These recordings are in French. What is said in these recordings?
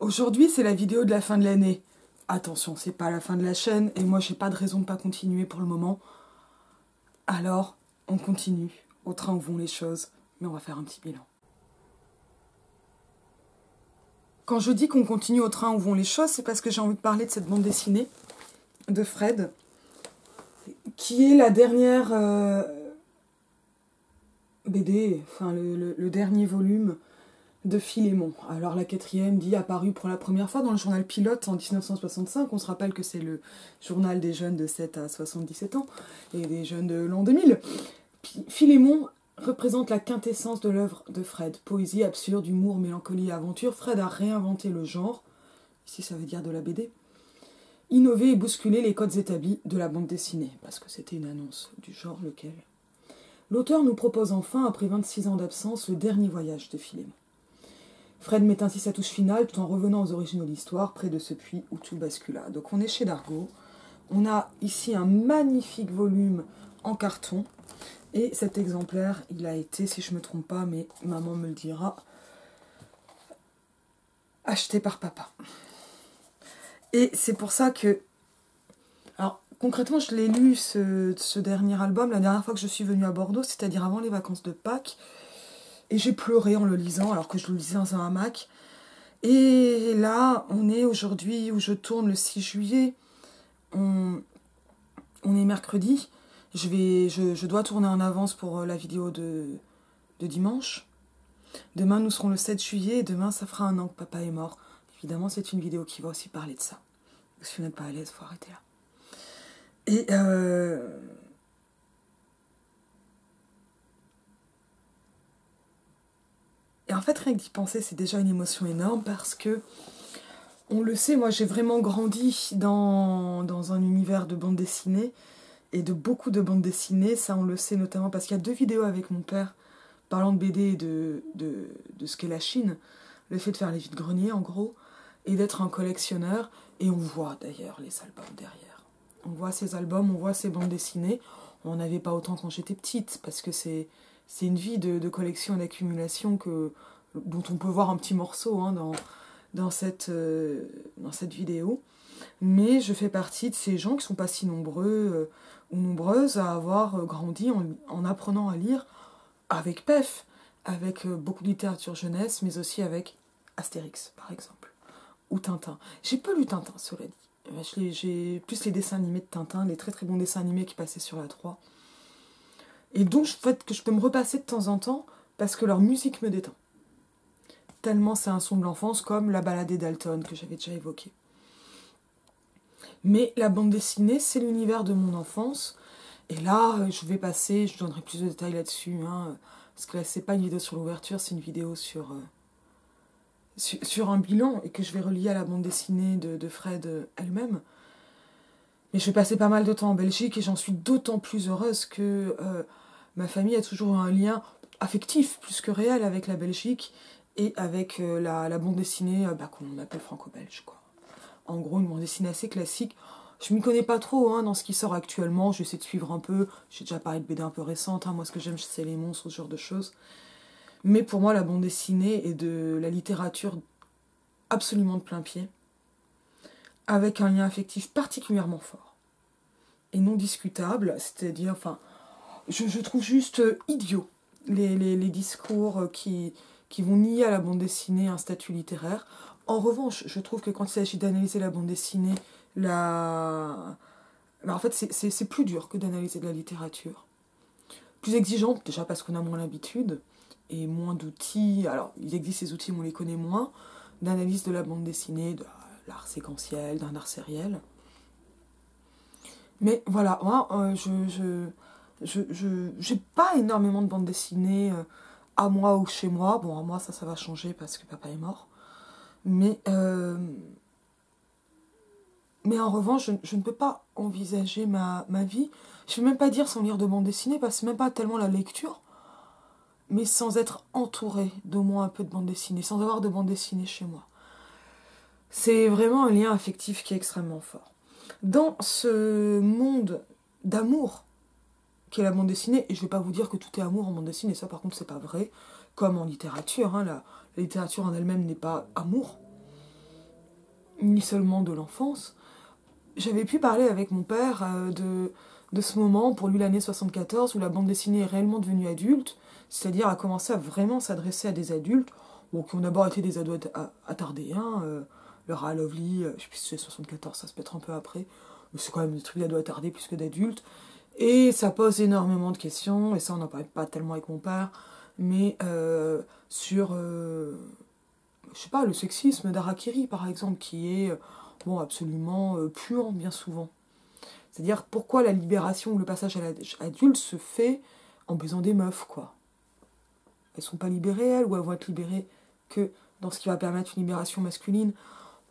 Aujourd'hui, c'est la vidéo de la fin de l'année. Attention, c'est pas la fin de la chaîne et moi j'ai pas de raison de pas continuer pour le moment. Alors, on continue au train où vont les choses, mais on va faire un petit bilan. Quand je dis qu'on continue au train où vont les choses, c'est parce que j'ai envie de parler de cette bande dessinée de Fred, qui est la dernière BD, enfin le dernier volume de Philémon. Alors la quatrième dit apparue pour la première fois dans le journal Pilote en 1965. On se rappelle que c'est le journal des jeunes de 7 à 77 ans et des jeunes de l'an 2000. Philémon représente la quintessence de l'œuvre de Fred. Poésie, absurde, humour, mélancolie et aventure. Fred a réinventé le genre, ici ça veut dire de la BD, innover et bousculer les codes établis de la bande dessinée, parce que c'était une annonce du genre lequel. L'auteur nous propose enfin, après 26 ans d'absence, le dernier voyage de Philémon. Fred met ainsi sa touche finale tout en revenant aux origines de l'histoire, près de ce puits où tout bascula. Donc on est chez Dargaud. On a ici un magnifique volume en carton. Et cet exemplaire, il a été, si je ne me trompe pas, mais maman me le dira, acheté par papa. Et c'est pour ça que... Alors, concrètement, je l'ai lu, ce dernier album, la dernière fois que je suis venue à Bordeaux, c'est-à-dire avant les vacances de Pâques. Et j'ai pleuré en le lisant, alors que je le lisais dans un hamac. Et là, on est aujourd'hui où je tourne le 6 juillet. On est mercredi. Je dois tourner en avance pour la vidéo de dimanche. Demain, nous serons le 7 juillet. Et demain, ça fera 1 an que papa est mort. Évidemment, c'est une vidéo qui va aussi parler de ça. Si vous n'êtes pas à l'aise, il faut arrêter là. Et en fait, rien que d'y penser, c'est déjà une émotion énorme parce que, on le sait, moi j'ai vraiment grandi dans un univers de bande dessinée et de beaucoup de bandes dessinées. Ça, on le sait notamment parce qu'il y a 2 vidéos avec mon père parlant de BD et de ce qu'est la Chine, le fait de faire les vides-greniers en gros, et d'être un collectionneur. Et on voit d'ailleurs les albums derrière. On voit ces albums, on voit ces bandes dessinées. On n'en avait pas autant quand j'étais petite parce que c'est une vie de collection et d'accumulation dont on peut voir un petit morceau dans cette vidéo. Mais je fais partie de ces gens qui ne sont pas si nombreux ou nombreuses à avoir grandi en apprenant à lire avec PEF, avec beaucoup de littérature jeunesse, mais aussi avec Astérix, par exemple, ou Tintin. J'ai peu lu Tintin, cela dit. J'ai plus les dessins animés de Tintin, les très très bons dessins animés qui passaient sur la 3. Et donc, que je peux me repasser de temps en temps, parce que leur musique me détend. Tellement c'est un son de l'enfance, comme La Balade des Dalton, que j'avais déjà évoqué. Mais la bande dessinée, c'est l'univers de mon enfance. Et là, je donnerai plus de détails là-dessus, parce que là, c'est pas une vidéo sur l'ouverture, c'est une vidéo sur un bilan, et que je vais relier à la bande dessinée de Fred elle-même. Mais je vais passer pas mal de temps en Belgique, et j'en suis d'autant plus heureuse que ma famille a toujours eu un lien affectif, plus que réel, avec la Belgique, et avec la bande dessinée qu'on appelle franco-belge, quoi. En gros, une bande dessinée assez classique. Je m'y connais pas trop dans ce qui sort actuellement, j'essaie de suivre un peu. J'ai déjà parlé de BD un peu récentes, moi ce que j'aime c'est les monstres, ce genre de choses. Mais pour moi, la bande dessinée est de la littérature absolument de plein pied, avec un lien affectif particulièrement fort. Et non discutable, c'est-à-dire, je trouve juste idiot les discours qui vont nier à la bande dessinée un statut littéraire. En revanche, je trouve que quand il s'agit d'analyser la bande dessinée, en fait, c'est plus dur que d'analyser de la littérature. Plus exigeante, déjà parce qu'on a moins l'habitude, et moins d'outils. Alors, il existe ces outils, mais on les connaît moins, d'analyse de la bande dessinée, de l'art séquentiel, d'un art sériel. Mais voilà, moi, j'ai pas énormément de bandes dessinées à moi ou chez moi. Bon, à moi, ça va changer parce que papa est mort. Mais en revanche, je ne peux pas envisager ma vie, je ne vais même pas dire sans lire de bande dessinée, parce que c'est même pas tellement la lecture, mais sans être entourée d'au moins un peu de bande dessinée, sans avoir de bande dessinée chez moi. C'est vraiment un lien affectif qui est extrêmement fort. Dans ce monde d'amour qu'est la bande dessinée, et je ne vais pas vous dire que tout est amour en bande dessinée, ça par contre c'est pas vrai, comme en littérature, la littérature en elle-même n'est pas amour. ni seulement de l'enfance. J'avais pu parler avec mon père de ce moment, pour lui l'année 74, où la bande dessinée est réellement devenue adulte, c'est-à-dire a commencé à vraiment s'adresser à des adultes, bon, qui ont d'abord été des ados attardés, hein, Laura Lovely, je sais plus si c'est 74, ça se peut être un peu après, mais c'est quand même des trucs d'ados attardés plus que d'adultes, et ça pose énormément de questions, et ça on n'en parle pas tellement avec mon père, mais sur, je sais pas, le sexisme d'Harakiri par exemple, qui est bon, absolument puant bien souvent. C'est-à-dire pourquoi la libération ou le passage à l'âge adulte se fait en baisant des meufs, quoi. Elles sont pas libérées, elles, ou elles vont être libérées que dans ce qui va permettre une libération masculine,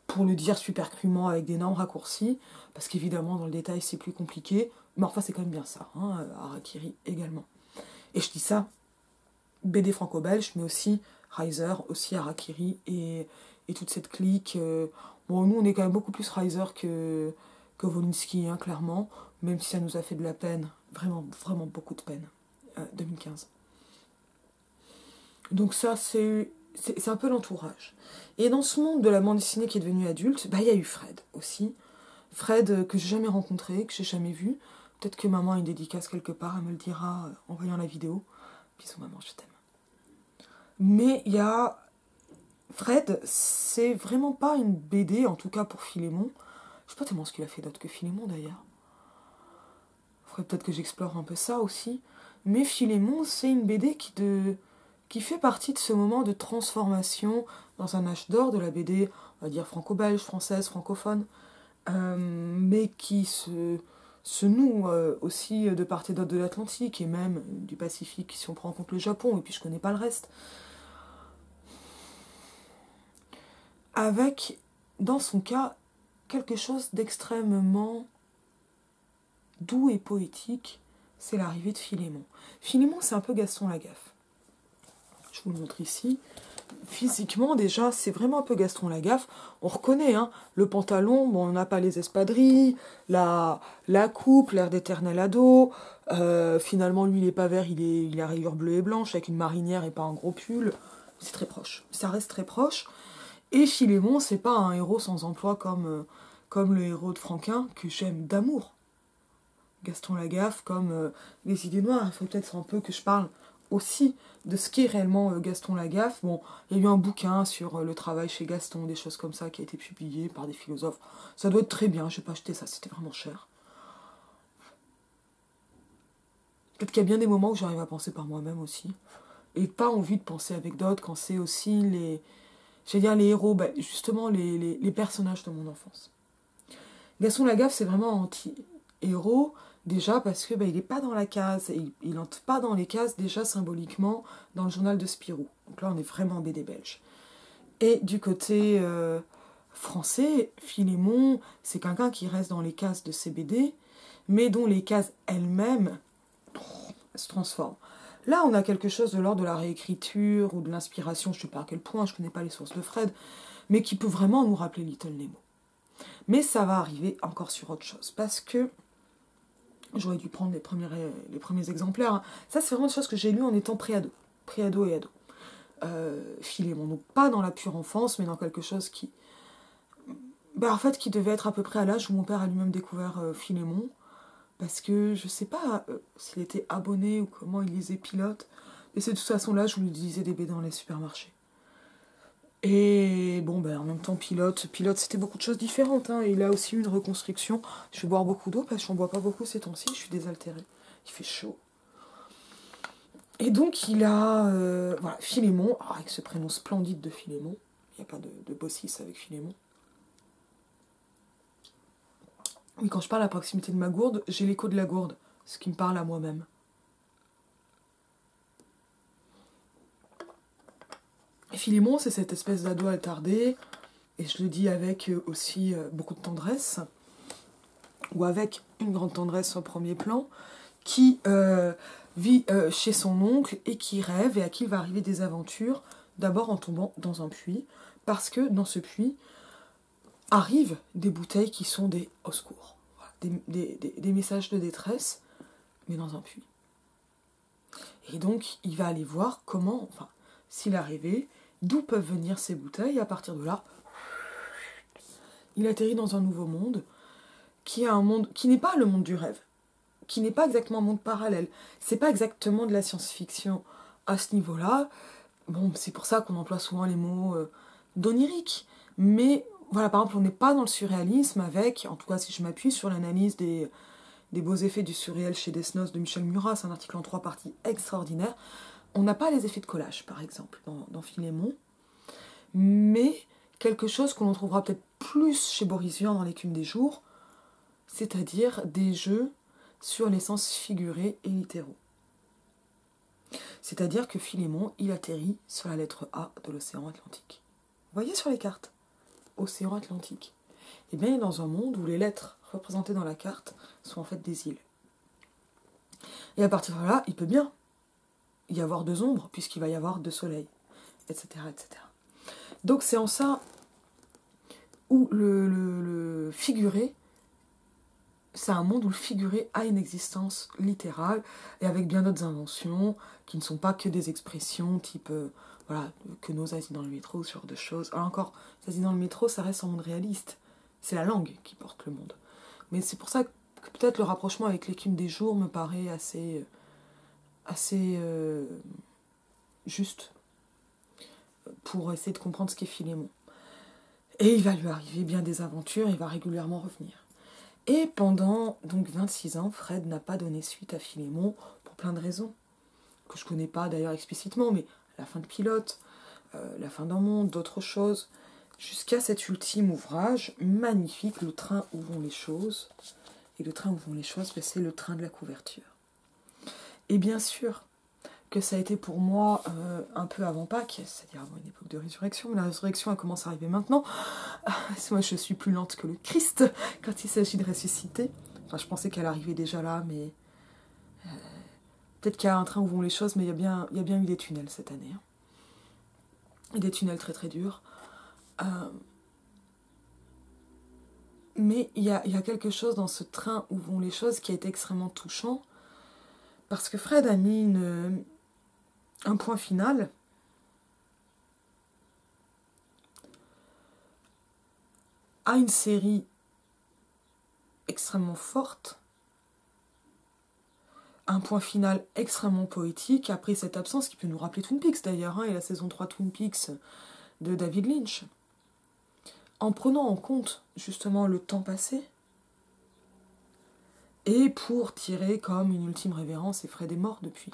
pour le dire super crûment avec des normes raccourcies, parce qu'évidemment dans le détail c'est plus compliqué, mais enfin c'est quand même bien ça, hein, Harakiri également. Et je dis ça, BD franco-belge, mais aussi Reiser, aussi Harakiri, et toute cette clique. Bon, nous on est quand même beaucoup plus Reiser que Volinsky, hein, clairement, même si ça nous a fait de la peine, vraiment, vraiment beaucoup de peine, 2015. Donc ça, c'est un peu l'entourage. Et dans ce monde de la bande dessinée qui est devenu adulte, bah il y a eu Fred aussi. Fred que j'ai jamais rencontré, que j'ai jamais vu. Peut-être que maman a une dédicace quelque part, elle me le dira en voyant la vidéo. Bisous maman, je t'aime. Mais il y a... Fred, c'est vraiment pas une BD, en tout cas pour Philémon. Je sais pas tellement ce qu'il a fait d'autre que Philémon d'ailleurs. Faudrait peut-être que j'explore un peu ça aussi. Mais Philémon, c'est une BD qui fait partie de ce moment de transformation dans un âge d'or de la BD, on va dire franco-belge, française, francophone, mais qui se noue aussi de part et d'autre de l'Atlantique et même du Pacifique si on prend en compte le Japon, et puis je connais pas le reste. Avec, dans son cas, quelque chose d'extrêmement doux et poétique, c'est l'arrivée de Philémon. Philémon, c'est un peu Gaston Lagaffe. Je vous le montre ici. Physiquement, déjà, c'est vraiment un peu Gaston Lagaffe. On reconnaît, hein, le pantalon, bon, on n'a pas les espadrilles, la coupe, l'air d'éternel ado. Finalement, lui, il est pas vert, il a rayures bleues et blanches, avec une marinière et pas un gros pull. C'est très proche. Ça reste très proche. Et Philémon, c'est pas un héros sans emploi comme le héros de Franquin, que j'aime d'amour. Gaston Lagaffe, comme les idées noires. Il faut peut-être un peu que je parle aussi de ce qu'est réellement Gaston Lagaffe. Bon, il y a eu un bouquin sur le travail chez Gaston, des choses comme ça, qui a été publié par des philosophes. Ça doit être très bien, j'ai pas acheté ça, c'était vraiment cher. Peut-être qu'il y a bien des moments où j'arrive à penser par moi-même aussi. Et pas envie de penser avec d'autres quand c'est aussi les héros, justement les personnages de mon enfance. Gaston Lagaffe, c'est vraiment un anti-héros, déjà parce que il n'est pas dans la case, il n'entre pas dans les cases déjà symboliquement dans le journal de Spirou. Donc là, on est vraiment en BD belge. Et du côté français, Philémon, c'est quelqu'un qui reste dans les cases de ses BD, mais dont les cases elles-mêmes se transforment. Là, on a quelque chose de l'ordre de la réécriture ou de l'inspiration, je ne sais pas à quel point, je ne connais pas les sources de Fred, mais qui peut vraiment nous rappeler Little Nemo. Mais ça va arriver encore sur autre chose, parce que j'aurais dû prendre les premiers exemplaires. Hein. Ça, c'est vraiment une chose que j'ai lu en étant préado et ado. Philémon, donc pas dans la pure enfance, mais dans quelque chose qui... en fait, qui devait être à peu près à l'âge où mon père a lui-même découvert Philémon, parce que je sais pas s'il était abonné ou comment il lisait Pilote, mais c'est de toute façon l'âge où il lisait des BD dans les supermarchés. Et bon, en même temps, Pilote, c'était beaucoup de choses différentes. Hein. Il a aussi eu une reconstruction. Je vais boire beaucoup d'eau parce que j'en bois pas beaucoup ces temps-ci. Je suis désaltérée. Il fait chaud. Et donc, il a voilà, Philémon, avec ce prénom splendide de Philémon. Il n'y a pas de bossis avec Philémon. Oui, quand je parle à proximité de ma gourde, j'ai l'écho de la gourde, ce qui me parle à moi-même. Et Philémon, c'est cette espèce d'ado attardé, et je le dis avec aussi beaucoup de tendresse, ou avec une grande tendresse au premier plan, qui vit chez son oncle et qui rêve et à qui il va arriver des aventures, d'abord en tombant dans un puits, parce que dans ce puits arrivent des bouteilles qui sont des au secours, voilà, des messages de détresse, mais dans un puits. Et donc il va aller voir comment, enfin, s'il arrivait, d'où peuvent venir ces bouteilles, et à partir de là, il atterrit dans un nouveau monde, qui est un monde qui n'est pas le monde du rêve, qui n'est pas exactement un monde parallèle. C'est pas exactement de la science-fiction à ce niveau-là. Bon, c'est pour ça qu'on emploie souvent les mots d'onirique. Mais voilà, par exemple, on n'est pas dans le surréalisme avec, en tout cas si je m'appuie sur l'analyse des beaux effets du surréel chez Desnos de Michel Murat, c'est un article en 3 parties extraordinaire. On n'a pas les effets de collage, par exemple, dans Philémon, mais quelque chose que l'on trouvera peut-être plus chez Boris Vian dans L'écume des jours, c'est-à-dire des jeux sur les sens figurés et littéraux. C'est-à-dire que Philémon, il atterrit sur la lettre A de l'océan Atlantique. Vous voyez sur les cartes, océan Atlantique. Et bien, il est dans un monde où les lettres représentées dans la carte sont en fait des îles. Et à partir de là, il peut bien y avoir 2 ombres, puisqu'il va y avoir 2 soleils, etc., etc. Donc c'est en ça où le figuré, c'est un monde où le figuré a une existence littérale, et avec bien d'autres inventions, qui ne sont pas que des expressions type, voilà, que nos Asie dans le métro, ce genre de choses. Alors encore, Asie dans le métro, ça reste un monde réaliste. C'est la langue qui porte le monde. Mais c'est pour ça que peut-être le rapprochement avec L'écume des jours me paraît assez juste pour essayer de comprendre ce qu'est Philémon. Et il va lui arriver bien des aventures, il va régulièrement revenir. Et pendant donc 26 ans, Fred n'a pas donné suite à Philémon pour plein de raisons, que je ne connais pas d'ailleurs explicitement, mais la fin de Pilote, la fin d'un monde, d'autres choses, jusqu'à cet ultime ouvrage magnifique, Le train où vont les choses. Et le train où vont les choses, c'est le train de la couverture. Et bien sûr que ça a été pour moi un peu avant Pâques, c'est-à-dire avant une époque de résurrection, mais la résurrection elle commence à arriver maintenant. Moi je suis plus lente que le Christ quand il s'agit de ressusciter. Enfin je pensais qu'elle arrivait déjà là, mais peut-être qu'il y a un train où vont les choses, mais il y a bien eu des tunnels cette année. Hein. Et des tunnels très très durs. Mais il y a quelque chose dans ce train où vont les choses qui a été extrêmement touchant, parce que Fred a mis un point final à une série extrêmement forte, un point final extrêmement poétique, après cette absence qui peut nous rappeler Twin Peaks d'ailleurs, hein, et la saison 3 Twin Peaks de David Lynch, en prenant en compte justement le temps passé, et pour tirer comme une ultime révérence, et Fred est mort depuis.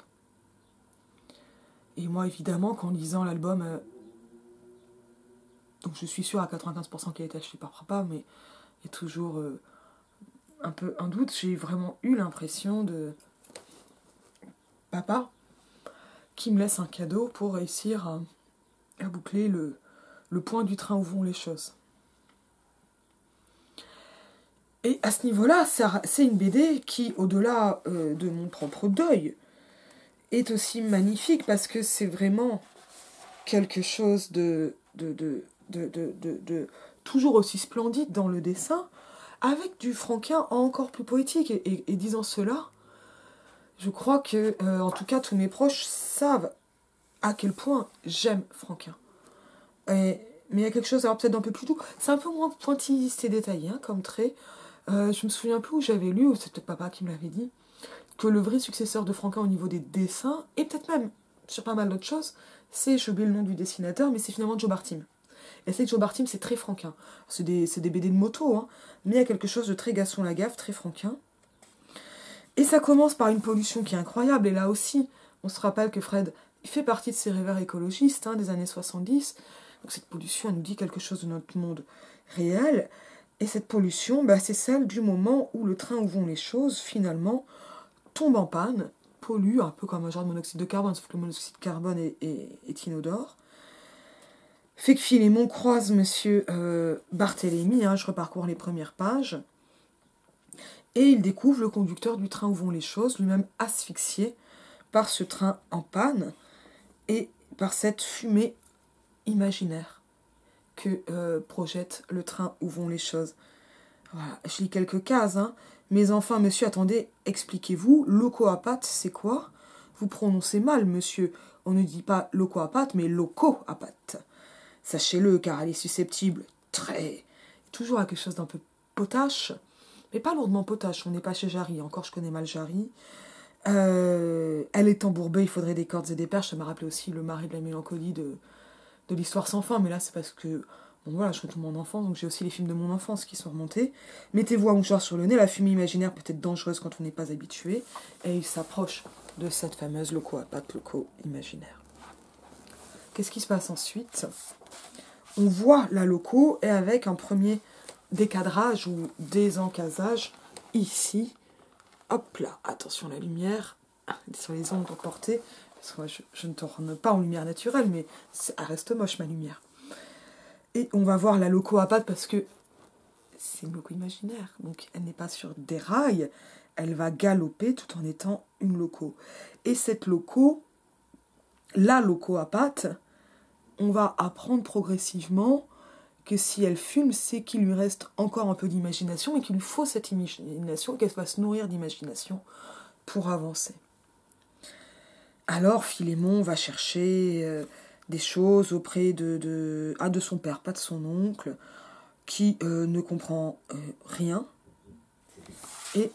Et moi évidemment qu'en lisant l'album, donc je suis sûre à 95% qu'il a été acheté par papa, mais il y a toujours un peu un doute, j'ai vraiment eu l'impression de papa qui me laisse un cadeau pour réussir à boucler le point du train où vont les choses. Et à ce niveau-là, c'est une BD qui, au-delà de mon propre deuil, est aussi magnifique parce que c'est vraiment quelque chose de toujours aussi splendide dans le dessin, avec du Franquin encore plus poétique. Et disant cela, je crois que, en tout cas, tous mes proches savent à quel point j'aime Franquin. Mais il y a quelque chose, alors peut-être d'un peu plus doux. C'est un peu moins pointilliste et détaillé, hein, comme trait. Je me souviens plus où j'avais lu, ou c'est peut-être papa qui me l'avait dit, que le vrai successeur de Franquin au niveau des dessins, et peut-être même sur pas mal d'autres choses, c'est, j'ai oublié le nom du dessinateur, mais c'est finalement Joe Bartim. Et c'est que Joe Bartim, c'est très Franquin. C'est des BD de moto, hein, mais il y a quelque chose de très Gaston Lagaffe, très Franquin. Et ça commence par une pollution qui est incroyable, et là aussi, on se rappelle que Fred fait partie de ces rêveurs écologistes des années 70, donc cette pollution, elle nous dit quelque chose de notre monde réel, et cette pollution, c'est celle du moment où le train où vont les choses, finalement, tombe en panne, pollue, un peu comme un genre de monoxyde de carbone, sauf que le monoxyde de carbone est inodore, fait que Philémon croise monsieur Barthélemy, je reparcours les premières pages, et il découvre le conducteur du train où vont les choses, lui-même asphyxié par ce train en panne, et par cette fumée imaginaire que projette le train où vont les choses. Voilà, je lis quelques cases, mais enfin, monsieur, attendez, expliquez-vous, loco-apathe, c'est quoi? Vous prononcez mal, monsieur. On ne dit pas loco-apathe, mais loco-apathe. Sachez-le, car elle est susceptible, très, toujours à quelque chose d'un peu potache, mais pas lourdement potache, on n'est pas chez Jarry, encore je connais mal Jarry. Elle est embourbée, il faudrait des cordes et des perches, ça m'a rappelé aussi le mari de la mélancolie de l'histoire sans fin, mais là c'est parce que, bon voilà, je retourne mon enfance, donc j'ai aussi les films de mon enfance qui sont remontés. Mettez-vous un mouchoir sur le nez, la fumée imaginaire peut être dangereuse quand on n'est pas habitué, et il s'approche de cette fameuse loco à pattes, loco imaginaire. Qu'est-ce qui se passe ensuite? On voit la loco, et avec un premier décadrage ou désencasage, ici, hop là, attention la lumière, sur les ongles emportés, parce que moi je ne tourne pas en lumière naturelle, mais elle reste moche ma lumière. Et on va voir la loco à pattes parce que c'est une loco imaginaire, donc elle n'est pas sur des rails, elle va galoper tout en étant une loco. Et cette loco, la loco à pattes, on va apprendre progressivement que si elle fume, c'est qu'il lui reste encore un peu d'imagination et qu'il lui faut cette imagination, qu'elle va se nourrir d'imagination pour avancer. Alors Philémon va chercher des choses auprès de son père, pas de son oncle, qui ne comprend rien, et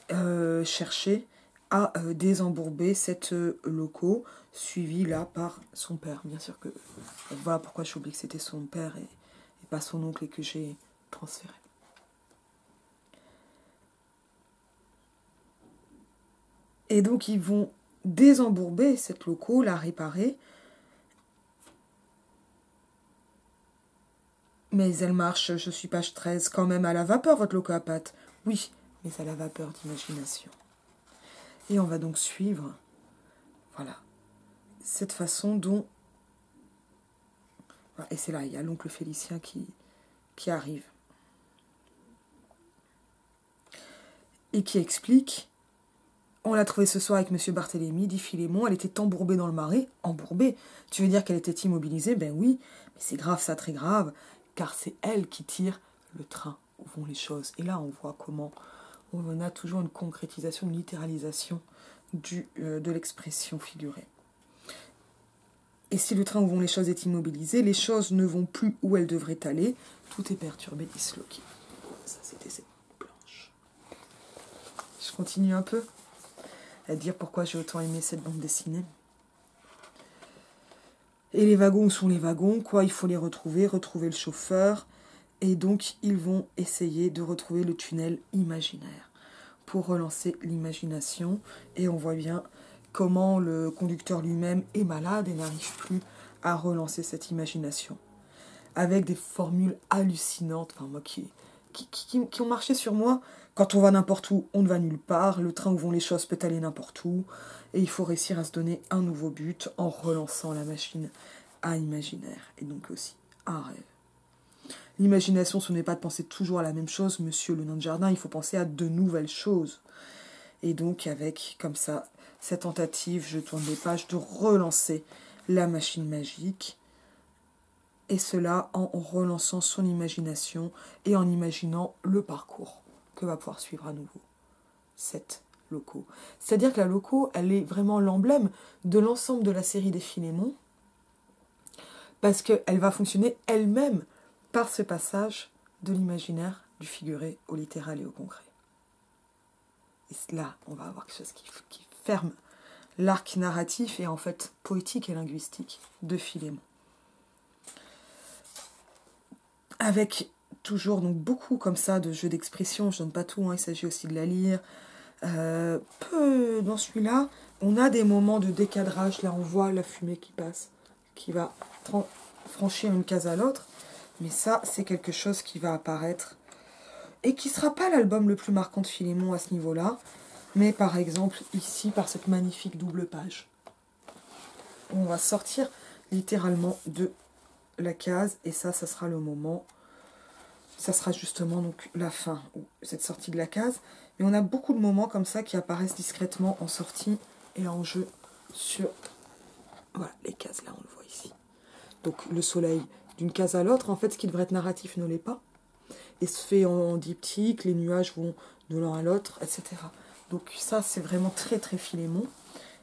chercher à désembourber cette loco, suivie là par son père. Bien sûr que voilà pourquoi j'ai oublié que c'était son père et pas son oncle et que j'ai transféré. Et donc ils vont désembourber cette loco, la réparer, mais elle marche, je suis page 13, quand même à la vapeur votre loco à pattes. Oui, mais à la vapeur d'imagination. Et on va donc suivre, voilà, cette façon dont... Et c'est là, il y a l'oncle Félicien qui arrive. Et qui explique, on l'a trouvée ce soir avec M. Barthélemy, dit Philémon, elle était embourbée dans le marais. Embourbée? Tu veux dire qu'elle était immobilisée? Ben oui, mais c'est grave, ça, très grave, car c'est elle qui tire le train où vont les choses. Et là, on voit comment on a toujours une concrétisation, une littéralisation de l'expression figurée. Et si le train où vont les choses est immobilisé, les choses ne vont plus où elles devraient aller, tout est perturbé, disloqué. Ça, c'était cette planche. Je continue un peu à dire pourquoi j'ai autant aimé cette bande dessinée. Et les wagons, où sont les wagons? Quoi, il faut les retrouver le chauffeur. Et donc, ils vont essayer de retrouver le tunnel imaginaire pour relancer l'imagination. Et on voit bien comment le conducteur lui-même est malade et n'arrive plus à relancer cette imagination. Avec des formules hallucinantes, enfin moi qui ont marché sur moi. Quand on va n'importe où, on ne va nulle part. Le train où vont les choses peut aller n'importe où. Et il faut réussir à se donner un nouveau but en relançant la machine à imaginaire. Et donc aussi un rêve. L'imagination, ce n'est pas de penser toujours à la même chose, monsieur le nain de jardin, il faut penser à de nouvelles choses. Et donc avec, comme ça, cette tentative, je tourne les pages, de relancer la machine magique. Et cela en relançant son imagination et en imaginant le parcours que va pouvoir suivre à nouveau cette loco. C'est-à-dire que la loco, elle est vraiment l'emblème de l'ensemble de la série des Philémon, parce qu'elle va fonctionner elle-même par ce passage de l'imaginaire, du figuré au littéral et au concret. Et là, on va avoir quelque chose qui ferme l'arc narratif et en fait poétique et linguistique de Philémon. Avec toujours donc beaucoup comme ça de jeux d'expression, je donne pas tout, il s'agit aussi de la lire. Peu dans celui-là, on a des moments de décadrage, là on voit la fumée qui passe, qui va franchir une case à l'autre, mais ça c'est quelque chose qui va apparaître et qui sera pas l'album le plus marquant de Philémon à ce niveau-là, mais par exemple ici par cette magnifique double page. On va sortir littéralement de la case et ça sera le moment, ça sera justement donc la fin, cette sortie de la case, mais on a beaucoup de moments comme ça qui apparaissent discrètement en sortie et en jeu sur, voilà, les cases là on le voit ici. Donc le soleil d'une case à l'autre, en fait ce qui devrait être narratif ne l'est pas, et se fait en diptyque, les nuages vont de l'un à l'autre, etc. Donc ça c'est vraiment très très Philémon,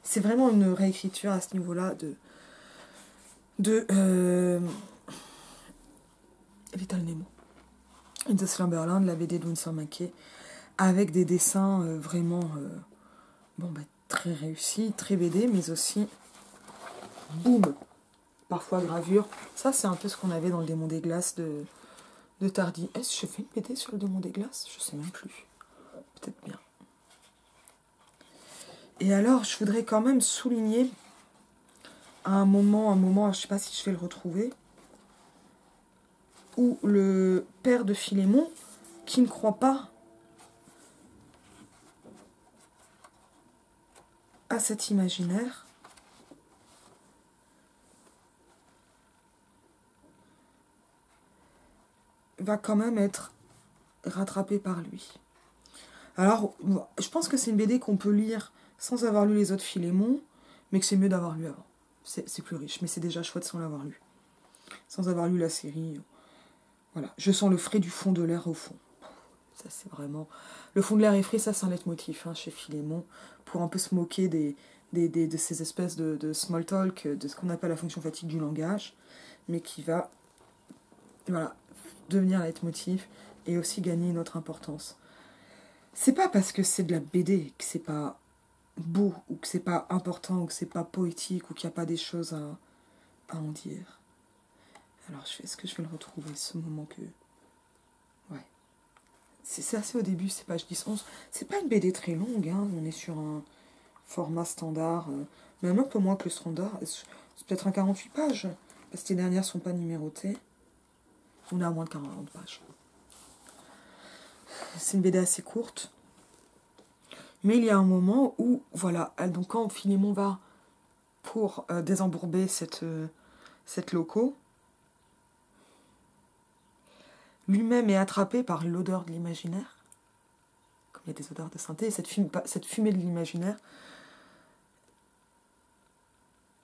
c'est vraiment une réécriture à ce niveau-là de Little Nemo. de Slumberland, la BD de Winsor McCay, avec des dessins vraiment très réussis, très BD, mais aussi boum, parfois gravure. Ça, c'est un peu ce qu'on avait dans le Démon des Glaces de Tardy. Est-ce que je fais une BD sur le Démon des Glaces? Je sais même plus. Peut-être bien. Et alors, je voudrais quand même souligner un moment, je sais pas si je vais le retrouver, où le père de Philémon, qui ne croit pas à cet imaginaire, va quand même être rattrapé par lui. Alors, je pense que c'est une BD qu'on peut lire sans avoir lu les autres Philémon, mais que c'est mieux d'avoir lu avant. C'est plus riche, mais c'est déjà chouette sans l'avoir lu. Sans avoir lu la série. Voilà, je sens le frais du fond de l'air au fond. Ça, c'est vraiment... Le fond de l'air est frais, ça, c'est un leitmotiv chez Philémon, pour un peu se moquer de ces espèces de small talk, de ce qu'on appelle la fonction fatigue du langage, mais qui va devenir un leitmotiv et aussi gagner une autre importance. C'est pas parce que c'est de la BD que c'est pas beau, ou que c'est pas important, ou que c'est pas poétique, ou qu'il n'y a pas des choses à en dire. Alors, est-ce que je vais le retrouver, ce moment que... Ouais. C'est assez au début, c'est page 10-11. C'est pas une BD très longue, hein. On est sur un format standard, même un peu moins que le standard. C'est peut-être un 48 pages, parce que les dernières sont pas numérotées. On est à moins de 40 pages. C'est une BD assez courte. Mais il y a un moment où, voilà, donc quand Philémon va pour désembourber cette loco, lui-même est attrapé par l'odeur de l'imaginaire. Comme il y a des odeurs de synthé, cette fumée de l'imaginaire.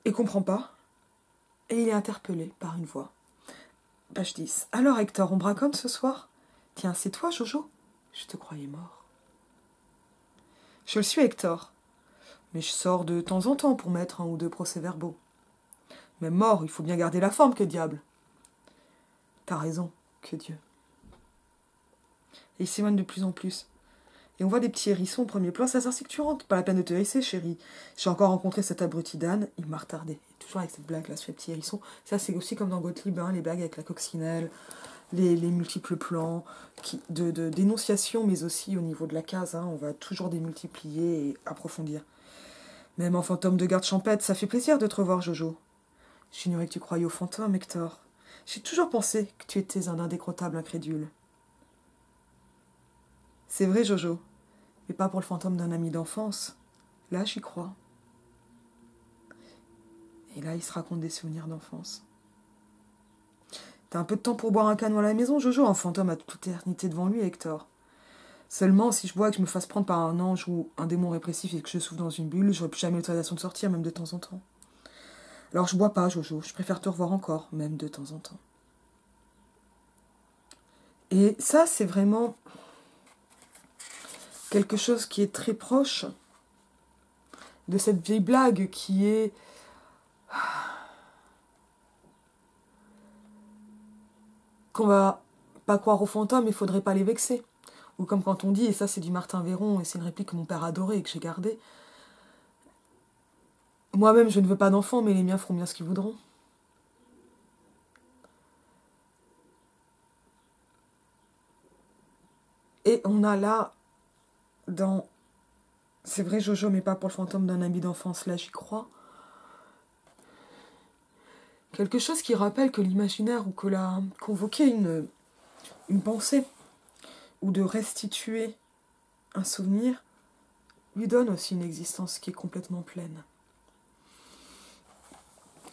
Et comprend pas. Et il est interpellé par une voix. Page 10. Alors Hector, on braconne ce soir? Tiens, c'est toi, Jojo? Je te croyais mort. Je le suis, Hector. Mais je sors de temps en temps pour mettre un ou deux procès-verbaux. Même mort, il faut bien garder la forme, que diable. T'as raison, que Dieu. Et il s'éloigne de plus en plus. Et on voit des petits hérissons au premier plan. Ça c'est que tu rentres. Pas la peine de te hérisser, chérie. J'ai encore rencontré cet abruti d'âne. Il m'a retardé. Et toujours avec cette blague-là sur les petits hérissons. Ça, c'est aussi comme dans Gottlieb, hein, les blagues avec la coccinelle, les multiples plans, de dénonciation, mais aussi au niveau de la case. Hein, on va toujours démultiplier et approfondir. Même en fantôme de garde champêtre, ça fait plaisir de te revoir, Jojo. J'ignorais que tu croyais aux fantômes, Hector. J'ai toujours pensé que tu étais un indécrottable incrédule. C'est vrai, Jojo, mais pas pour le fantôme d'un ami d'enfance. Là, j'y crois. Et là, il se raconte des souvenirs d'enfance. T'as un peu de temps pour boire un canon à la maison, Jojo? Un fantôme a toute éternité devant lui, Hector. Seulement, si je bois et que je me fasse prendre par un ange ou un démon répressif et que je souffle dans une bulle, j'aurai plus jamais l'autorisation de sortir, même de temps en temps. Alors je bois pas, Jojo. Je préfère te revoir encore, même de temps en temps. Et ça, c'est vraiment quelque chose qui est très proche de cette vieille blague qui est... qu'on va pas croire aux fantômes, il faudrait pas les vexer. Ou comme quand on dit, et ça c'est du Martin Véron, et c'est une réplique que mon père adorait et que j'ai gardée, moi-même je ne veux pas d'enfants, mais les miens feront bien ce qu'ils voudront. Et on a là, dans... C'est vrai, Jojo, mais pas pour le fantôme d'un ami d'enfance, là j'y crois. Quelque chose qui rappelle que l'imaginaire, ou que la convoquer une pensée, ou de restituer un souvenir, lui donne aussi une existence qui est complètement pleine.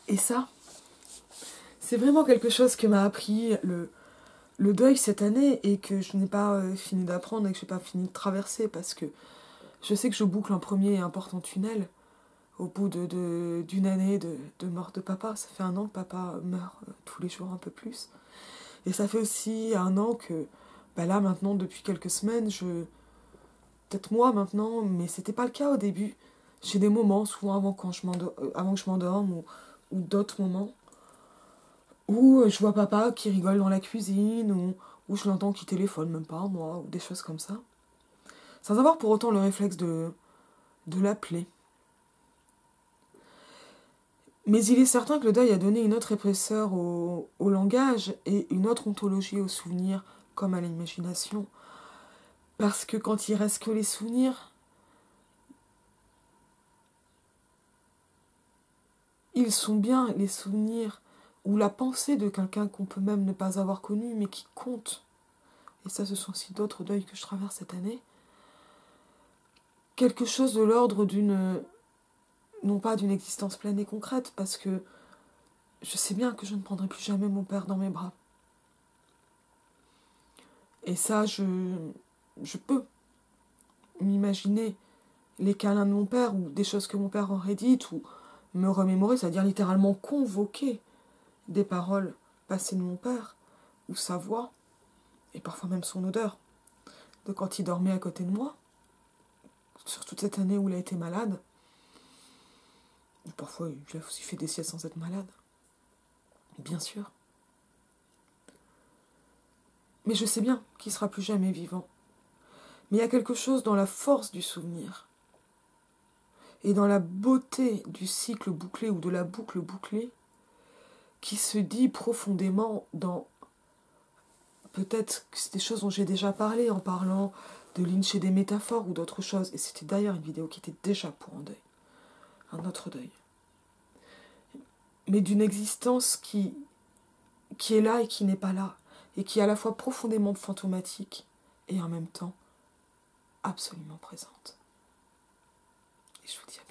Et ça, c'est vraiment quelque chose que m'a appris le deuil cette année et que je n'ai pas fini d'apprendre et que je n'ai pas fini de traverser parce que je sais que je boucle un premier et important tunnel au bout d'une année de mort de papa. Ça fait 1 an que papa meurt tous les jours un peu plus. Et ça fait aussi 1 an que, là maintenant, depuis quelques semaines, peut-être moi maintenant, mais c'était pas le cas au début. J'ai des moments, souvent avant que je m'endorme ou d'autres moments, où je vois papa qui rigole dans la cuisine, ou ou je l'entends qui téléphone, même pas moi, ou des choses comme ça, sans avoir pour autant le réflexe de l'appeler. Mais il est certain que le deuil a donné une autre épaisseur au langage et une autre ontologie au souvenir, comme à l'imagination. Parce que quand il reste que les souvenirs, ils sont bien les souvenirs ou la pensée de quelqu'un qu'on peut même ne pas avoir connu, mais qui compte. Et ça, ce sont aussi d'autres deuils que je traverse cette année. Quelque chose de l'ordre d'une... non pas d'une existence pleine et concrète, parce que je sais bien que je ne prendrai plus jamais mon père dans mes bras. Et ça, je peux m'imaginer les câlins de mon père ou des choses que mon père aurait dites ou me remémorer, c'est-à-dire littéralement convoquer des paroles passées de mon père ou sa voix et parfois même son odeur de quand il dormait à côté de moi, sur toute cette année où il a été malade. Et parfois, il a aussi fait des siestes sans être malade. Bien sûr. Mais je sais bien qu'il sera plus jamais vivant. Mais il y a quelque chose dans la force du souvenir et dans la beauté du cycle bouclé ou de la boucle bouclée qui se dit profondément dans... Peut-être que c'est des choses dont j'ai déjà parlé en parlant de Lynch et des métaphores ou d'autres choses. Et c'était d'ailleurs une vidéo qui était déjà pour un autre deuil. Mais d'une existence qui est là et qui n'est pas là. Et qui est à la fois profondément fantomatique et en même temps absolument présente. Et je vous dis à